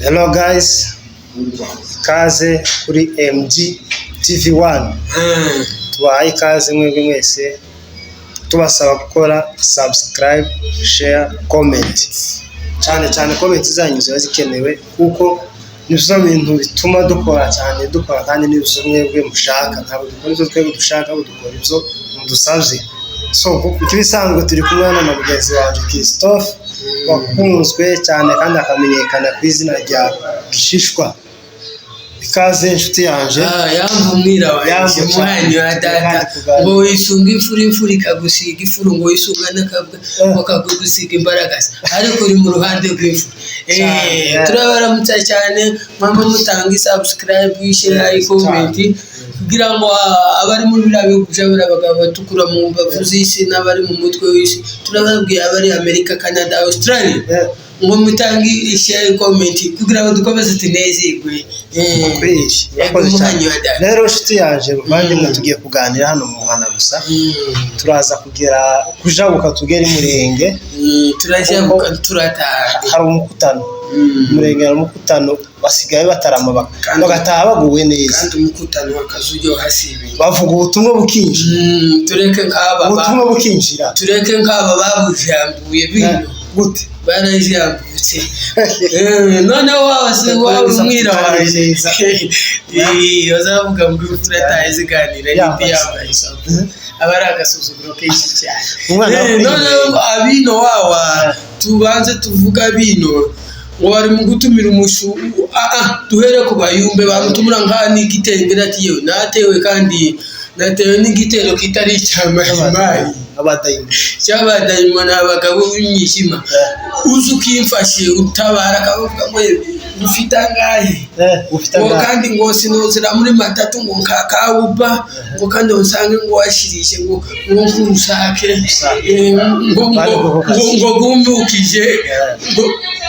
Hello guys, kaze kuri MG TV1. Tubahaye ikaze mwebwe mwese, tubasaba gukora subscribe, share, comment. Cyane comment zanyu ziba zikenewe kuko nizo bintu bituma dukora kandi nizo mwebwe mushaka. Ntabwo dukora ibyo twebwe dushaka, dukora ibyo mudusabye. So kibisanzwe turi kumwe na mugenzi wacu Christophe wakunzwe cyane kandi akamenyekana ku izina rya Gishishwa. Ikaze inshuti yanje. Yamvu mwira wanje mwanyu adata ngo wisunga imfura ikagusiga ifuru, ngo wisunga nakabwa bakagusiga imbaragasa, ariko uri mu ruhande rw'imfura. Turabaramutsa cyane, mama mutanga subscribe, share, comment kugira ngo abari muri birabe kujabura abagabo batukura mu mbavu z'isi n'abari mu mutwe w'isi. Turababwiye abari America, Canada, Australia ngo mutangi share, comment kugira ngo dukomeze tunezerwe. Rero inshuti yaje bavandimwe, tugiye kuganira hano mu Muhana gusa. Turaza kujabuka tugera Murenge, turajabuka turataha. hari umukutano Murenge, hari umukutano basigaye batarama bagataha baguwe neza, kandi umukutano wakazuyo hasibe bavuga ubutumwa bukinjira. Tureke nk'aba ubutumwa bukinjira, tureke nk'aba babujambuye bino gute barajambutse. Noneho wabase wabumwira waje bazavuga ngo turatahe ziganira n'indi yambaye abari agasuzuguro kenshi cyane. Noneho abino wawa tubanze tuvuga bino ngo bari mu gutumira umushu. Duhere ku bayumbe bamutumura nk'ani igitengera ati yewe natewe, kandi natewe n'igitero kitari cyamahimayi cyabadayimona abagabo b'inyishima. Uzi ukimfashe utabara akavuga ngo ufite angahe, ngo kandi ngo sinozera muri matatu ngo kakawuba, ngo kandi usange ngo washirishe ngo nkurusake, ngo gumbukije,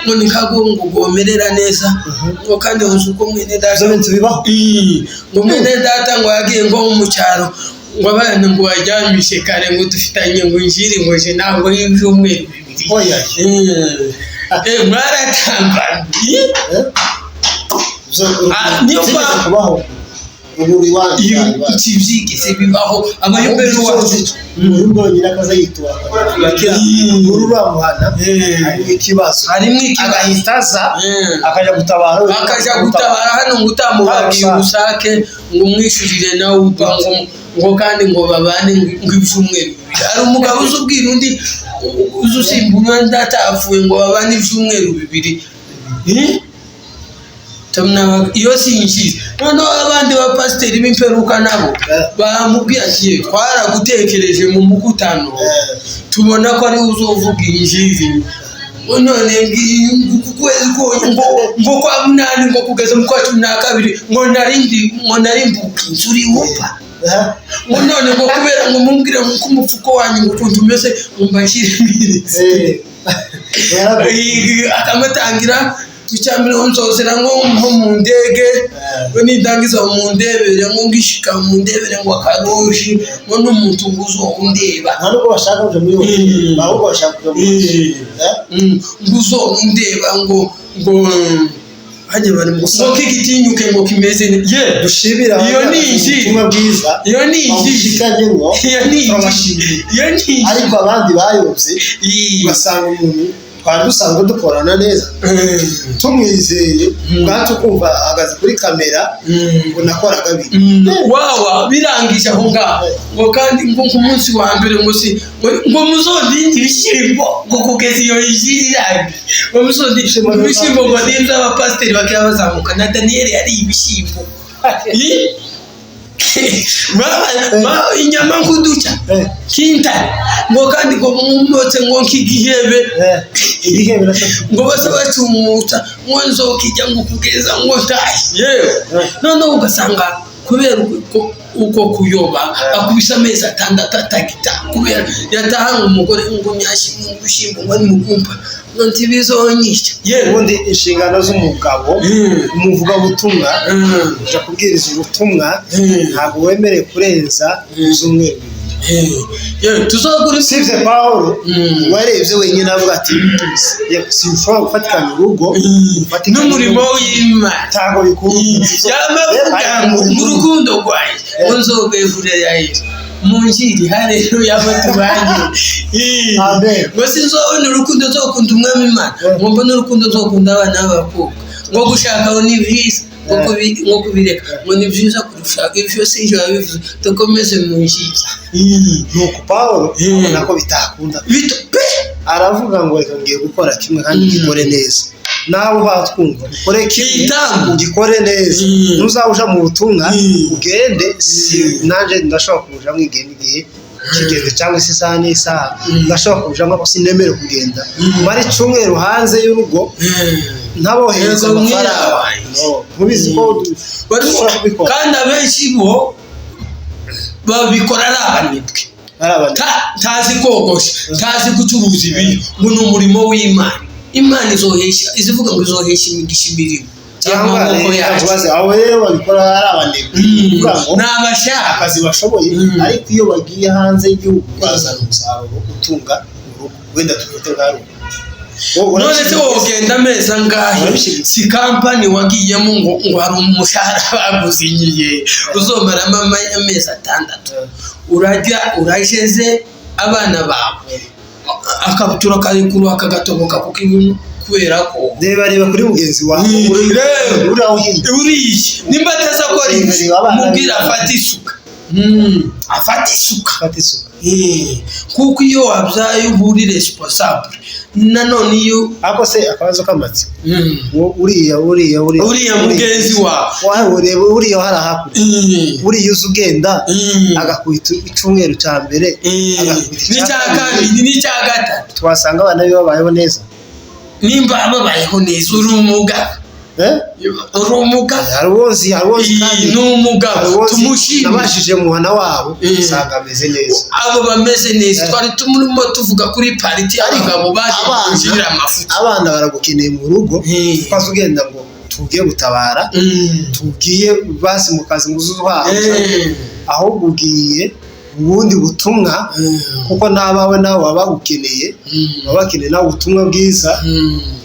ngo nikago ngo gomerera neza, ngo kandi uzuko mwene data ngo mwene data ngo yagiye ngo mu cyaro, ngo abana ngo bajyamishe kare, ngo dufitanye ngo injiri ngo je ntabwo y'ibyumweru bibiri. Mwaratamba niyo kubaho uburi wanjye ikibyigeze bibaho abayobero wacu mbonyine akaza yitura urura Muhana. harimo ikibazo agahitaza akaja gutabara hano, ngo utamubagiye usake ngo mwishurire nawe upa ngo kandi ngo babane ngo ibyumweru. Hari umugabo uzubwira undi uzusimbuye ndatavuye ngo babane ibyumweru bibiri. Iyo sinjye noneho abandi ba pasiteri b'imperuka nabo bamubwiye ati twaragutekereje mu mukutano, tubona ko ari uzovuga injiri. None kwezi ngo kwa munani ngo kugeza mu kwa 12 ngo narimbuka inzuri wumva. None ngo kubera ngo mumbwire ngo kumupfuko wanyu ngo ukuntu umeze umbashire imiritse. Akamutangira tucyamire nzozera ngo mu ndege, ngo nidangiza mu ndebere ngo ngishika mu ndebere ngo akaroshi ngo n'umuntu nguzo undeba. Ntabwo bashaka kuje muri wowe, ahubwo bashaka kuje muri nguzo undeba ngo hajye bari mu ngo kigitinyuke ngo kimeze dushibira. Iyo ni ubutumwa bwiza, iyo ni ishikanye ngo iyo ni ariko abandi bayobye basanga umuntu twari dusanzwe dukorana neza tumwizeye, bwacu kumva ahagaze kuri kamera ngo nakoraga wawa birangije aho ngaho, ngo kandi ngo ku munsi wa mbere ngo muzodinde ibishyimbo ngo kugeza iyo ijiri yabi, ngo muzodinde ibishyimbo ngo nimba abapasiteri bakira bazamuka na Daniel yari ibishyimbo inyama nkuduca kinta, ngo kandi ngo mumotse ngo nk'igihebe ngo bose bacumuta ngo nzokijya ngo kugeza ngo tayi. None ugasanga kubera uko kuyoba akubisa amezi 6 atagita, kubera yataha umugore ngo nyashimwe ubishimbo ngo nimugumpa nti bizonyisha. Ubundi inshingano z'umugabo umuvuga butumwa uja kubwiriza ubutumwa, ntabwo wemereye kurenza izumweru. tuzogura sivye Paulo warebye wenyine avuga ati sinshobora gufatikanya urugo n'umurimo w'Imana tago bikunda mu rukundo rwaye nzogevure yayo munjiri haleluya batubanye ngo sinzobona urukundo zokunda umwami Imana ngo mbona urukundo zokunda abana b'abakobwa ngo gushaka ni byiza ngo kubireka ngo ni byiza kurusha ibyo sinje babivuze dukomeze mu njiri nuko Paulo nako bitakunda aravuga ngo reka ngiye gukora kimwe kandi gikore neza nawe batwumva ukore kimwe gikore neza ntuzawuja mu butumwa ugende nanje ndashobora kuja mwigenda igihe kigeze cyangwa se isaha n'isaha ndashobora kuja ngo sinemere kugenda mari cyumweru hanze y'urugo ntabohereza amafaranga mubizi ko kandi abenshi bo babikora ari abanebwe tazi kogosha tazi gucuruza ibintu ngo ni umurimo w'Imana Imana izohesha izivuga ngo izohesha imigisha imirimo cyangwa aho rero babikora ari abanebwe n'abashaka akazi bashoboye ariko iyo bagiye hanze y'igihugu bazana umusaruro utunga urugo wenda tufite ngaro none se wogenda amezi angahe si kampani wagiyemo ngo hari umushahara baguzinyiye uzomaramo amezi 6 urajeze abana bawe akabutura karikuru akagatoboka kuko ibintu kubera ko reba kuri mugenzi wawe uriye nimba ataza ko ari mubwira afata isuka kuko iyo wabyaye uburi responsable nanone iyo ako se akabazo kamatsi uriya mugenzi wawe uriya harahakuru uriya uzugenda agakwita icumweru cya mbere agakwita ni cya gatatu twasanga abana be babayeho neza nimba babayeho neza uri umugabo haruzi n'umugabo tumushimye nabashije muhana wabo usanga ameze neza abo bameze neza twari tumurimo tuvuga kuri party abagabo baje amafuta abana baragukeneye mu rugo kwazo ugenda ngo tugiye gutabara tugiye basi mu kazi nguzuha aho ugiye ubundi butumwa kuko nabawe nawe babagukeneye babakeneye nawe ubutumwa bwiza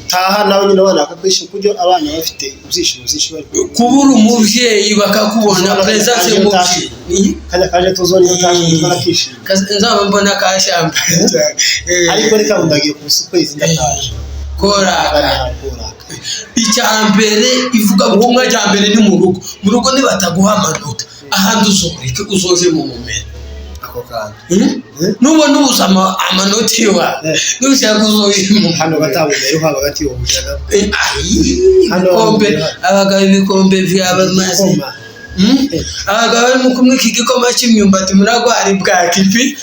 taha nawe nyine abana bakakwisha kujyo abana bafite ibyishimo byinshi bari kubura umuvyeyi bakakubona presence y'umuvyeyi kaje tuzoni tashi twarakishima nzaba mbona kashamba ariko reka ndagiye kusukwezi ndataje kora icyambere ivuga ubutumwa cyambere ni mu rugo nibataguha amanota ahandi uzoje mu mumera nubona ubuzama amanoti wa nushaka uzoyimo hano batabumera uha bagati yo bujana kombe abagabo ibikombe by'abamazi abagabo mu kumwe kigikoma cy'imyumbati muragwari bwa kipi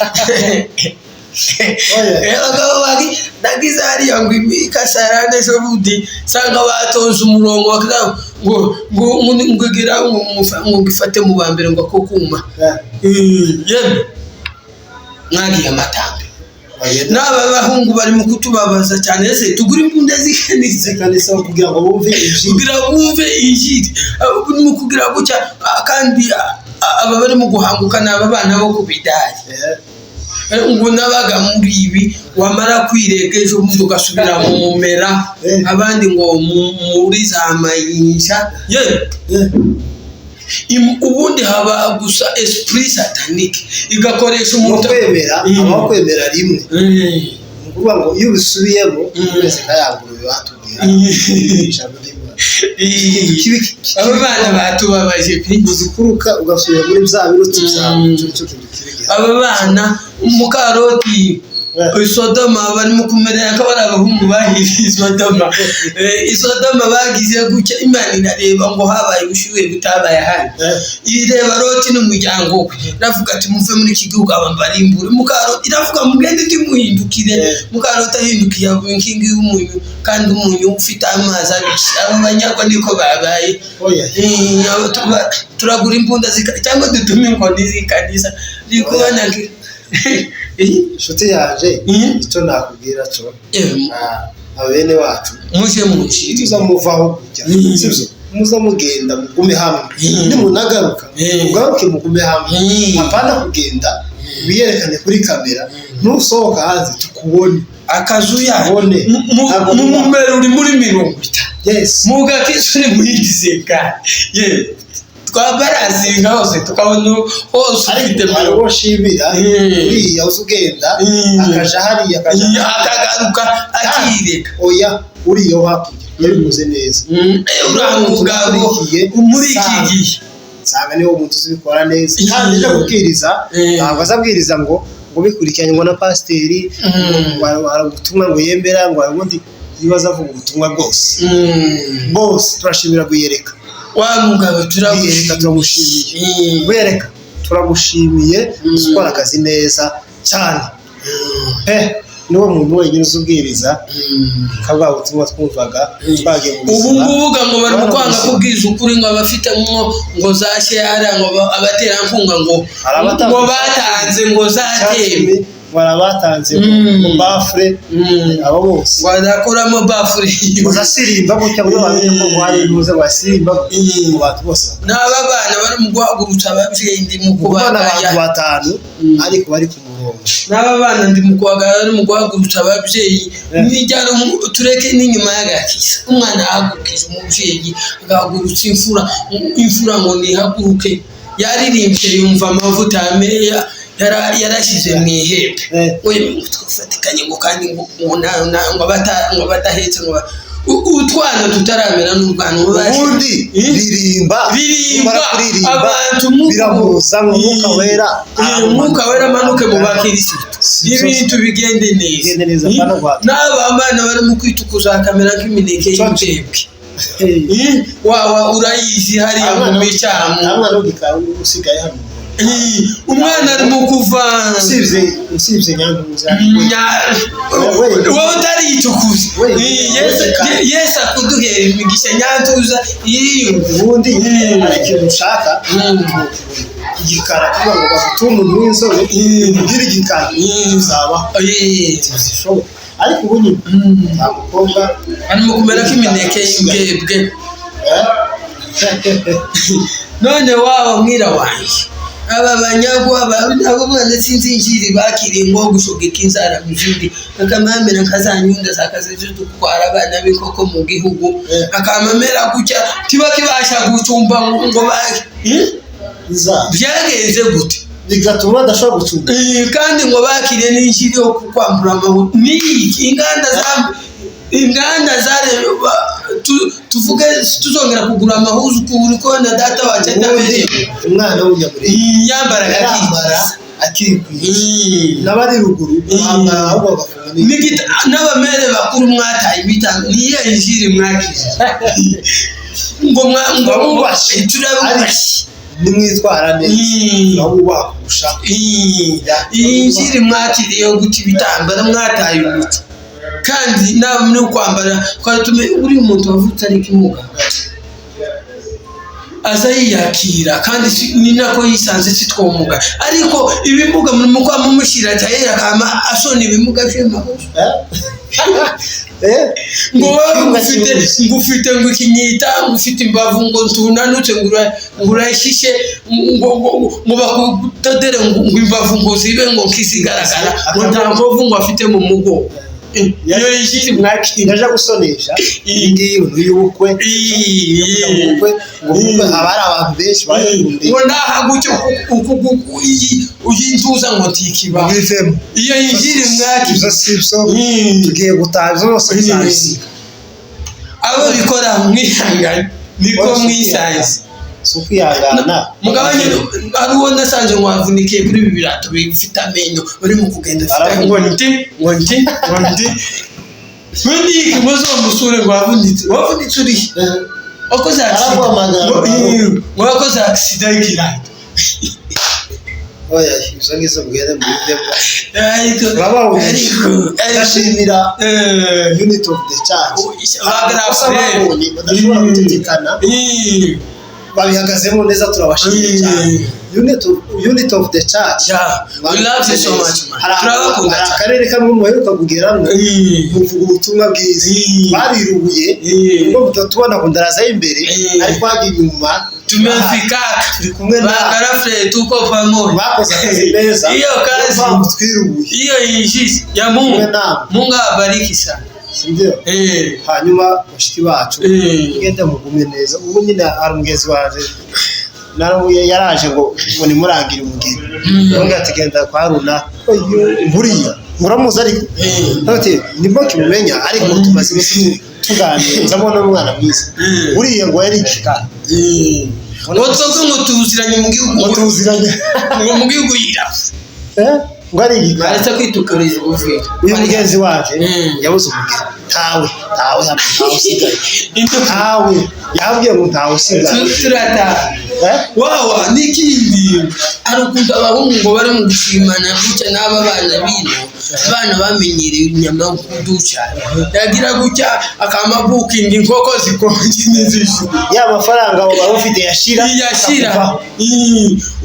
abagabo bagi nagize ari yangu ikasarane so budi sanga batonze umurongo bakira ngo gira ngo gifate mu bambere ngo kokuma yeme mwagiye amatambe n'aba bahungu bari mu kutubabaza cyane ese tugura imbunda zikanize kanisa kugira ngo bumve injiri mu kugira gucya kandi aba bari mu guhanguka n'aba bana bo kubidari ngo nabaga muri ibi wamara kwiregeje umuntu ugasubira mu mumera abandi ngo muri za mayinja ubundi haba gusa esprit satanique igakoresha umuntu kwemera rimwe kuvuga ngo iyo bisubiyemo wese kayangurube batubwira abo bana batubabaje uzikuruka ugasubira muri bya birutsi byawe aba bana umukaroti Isodoma bari mu kumerera ko bari abahungu bahiriye Isodoma bagize gucya Imana irareba ngo habaye ubushuhe butabaye hano ireba Loti n'umuryango we ravuga ati muve muri iki gihugu abambarimbure mukaroti iravuga mugende timuhindukire mukaroti ahindukiye inkingi y'umunyu kandi umunyu ufite amazi abisha abanyagwa niko babaye turagura imbunda cyangwa dutume inkoni zikanisa rikubana inshuti yaje icyo nakubwira cyo abene wacu muje mushiri tuzamuvaho kujya sibyo muza mugenda mugume hamwe nimunagaruka ugaruke mugume hamwe apana kugenda biyerekane kuri kamera nusohoka hanze tukubone akazu yabone mu mumero uri muri 50 yes mugakisho ni muyigizenga ye twabarazinga hose tukabona hose ufite maro shibira uriya uzugenda akaja hari akagaruka akireka oya uriyo hakurya yabimuze neza urangugabo muri iki gihe nsanga niwo muntu uzibikora neza kandi nje kubwiriza ntabwo azabwiriza ngo bikurikiranye ngo na pasteri ubutumwa ngo yembera ngo ubundi yibaza avuga ubutumwa bwose turashimira guyereka wa mugabo turagushimiye guyereka turagushimiye ukora akazi neza cyane niwo muntu wenyine uzubwiriza kabwa ubutumwa twumvaga twagiye mu ubu ngubuga ngo bari kwanga kubwiza ukuri ngo abafite ngo zashyara ngo abatera nkunga ngo batanze ngo zateme barabatanze mu bafre abo bose badakoramo bafre uzasirimba gutya ngo bamenye ko mwari muze basirimba mu bantu bose n'ababana bari mu guhagurutsa ababyeyi ndi mu kubana abantu batanu ariko bari ku murongo n'ababana ndi mu guhagurutsa ababyeyi n'ijyana tureke n'inyuma y'agakisa umwana ahagurukije umubyeyi agahagurutsa imfura ngo nihaguruke yaririmbye yumva amavuta ameya yarashize mu ihembe we twafatikanye ngo kandi ngo batahetse ngo utwana tutaramera n'urwano ubundi birimba abantu biramuza umwuka wera amanuke mu bakirisitu ibintu bigende neza n'abana bari mu kwitukuza kamera nk'imineke y'ibitebwe urayizi hariya mu micamu umwana ari mu kuva usibye nyanduza wowe utaritukuza Yesu akuduhera imigisha nyanduza ubundi ikintu ushaka igikara kuba ngo bagutume umuntu w'inzobe ugira igikara uzaba ariko ubu nyine nta mukobwa arimo kumera k'imineke y'imbwebwe none waba mwira wanjye aba banyagwa abo mwana sinzinjiri bakiriye ngo gushogeka inzara mujindi akamamera kazanyunda sakazeje dutwara abana bikoko mu gihugu akamamera gucya tibakibasha gucumba ngo baki byagenze gute bigatuma adashobora gucumba kandi ngo bakiriye n'injiri yo kwambura amahutu ni inganda zare tuvuge tuzongera kugura amahuzu kuri ko na data wacu ndabere umwana w'unyamure yambara akikwiye n'abari ruguru ahubwo bagafunga n'abamere bakuru mwataye bitanga niye injiri mwakize ngo mubashe turabubashye nimwitwara neza aho wakusha injiri mwakiriye yo guti bitambara mwataye umuco kandi nawe no kwambara kwatume uri umuntu wavutse ari kimuga azayakira kandi ni nako yisanze sitwomuga ariko ibimuga mu kwa mumushira cyahera kama asoni ibimuga shema ngo ngufite ngo kinyita ngufite imbavu ngo tunanutse ngurashishe ngo bakudodere ngo imbavu ngo zibe ngo kisigaragara ngo ntamvu ngo afite mu mugo iyo yishiri mwakira ndaje gusonesha iyi y'ubukwe ngo abari abantu benshi bayirunde ngo nahagucyo uyintuza ngo tikiba iyo yishiri mwakira sibso tugiye gutaza zose zasi abo bikora mwihanganye niko mwisanze sukuyangana mugabanye ariwo nasanze mwavunikiye kuri ibi birato bifite amenyo bari mu kugenda fita ngo nti Mundi kibozo musure ngo wavunitse uri okoze accident kirahita oya izo ngizo bwere mu bidebwa baba urashimira unit of the church bagrafre badashobora gutegekana babihagazemo neza turabashimiye cyane unit of the church we love you so much turabakunda akarere kamwe mu heruka kugeramo muvuga ubutumwa bwiza barirubuye ngo mutatubona kundaraza imbere ariko hagiye inyuma tumefika turi kumwe bagarafre tuko pamoja bakoze akazi neza hiyo kazi twirubuye hiyo injisi ya Mungu Mungu abariki sana sindio hanyuma bashiki bacu ngende mugume neza ubu nyine arumugezi waje naruye yaraje ngo ni murangira umugeni ngo atigenda kwa Runa buriya muramuza ariko ati nibwo kimumenya ariko tumaze ibisi tuganira nzabona umwana mwiza buriya ngo yari ikikana ngo tuziranye mu gihugu yira ngo ari igikara aretse kwitukareza uvuye uyu mugenzi waje yabuze umugeni tawe usigaye tawe yabwiye ngo tawe usigaye turata wawa nikindi arukunda abahungu ngo bari mu gushimana gucya n'aba bana bino abana bamenyereye inyama kuduca yagira gucya akama booking inkoko zikonje n'izishu ya mafaranga baba ufite yashira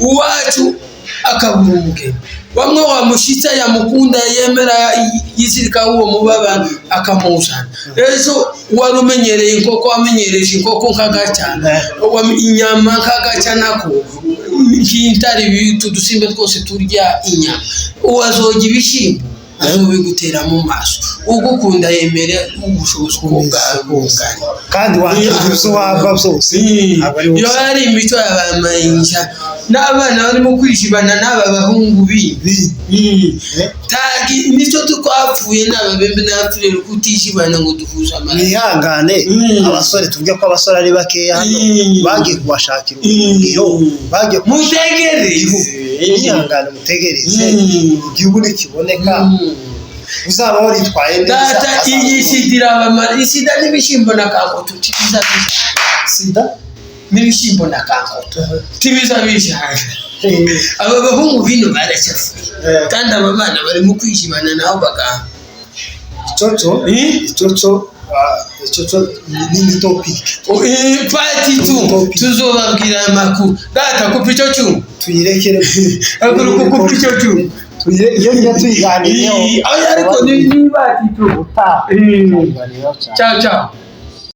uwacu akabura umugeni bamwe wamushitsa yamukunda yemera yizirika uwo mubaba akamuzana rero warumenyereye inkoko wamenyereje inkoko nk'agacana inyama nk'agacana nako kintari bitu dusimbe twose turya inyama uwazoga ibishimbo azobigutera mu maso ugukunda yemere ubushobozi bw'ubwanganye kandi wangiza waba byose yo ari imico y'abamayinja n'abana barimo kwishibana n'aba bahungu bibi tagi nico twapfuye n'ababembe n'abafire kutishibana ngo duhuza amara nihangane abasore tuvuge ko abasore ari bakeya hano bagiye kubashakira ubwiro bagiye mutegereze nihangane mutegereze igihugu nikiboneka uzaba waritwaye neza data iyisidira abamara isida n'ibishimbo na kangoto tibiza sida n'ibishimbo na kangoto tibiza bishaje aba bahungu bino baracyafuye kandi aba bana bari mu kwishimana naho baga icoco ni topic party 2 tuzobabwira amakuru data kupa ico cyuma tuyirekere aguru kupa ico cyuma iyo njya tuyiganiriyeho ariko ni party 2 ciao ciao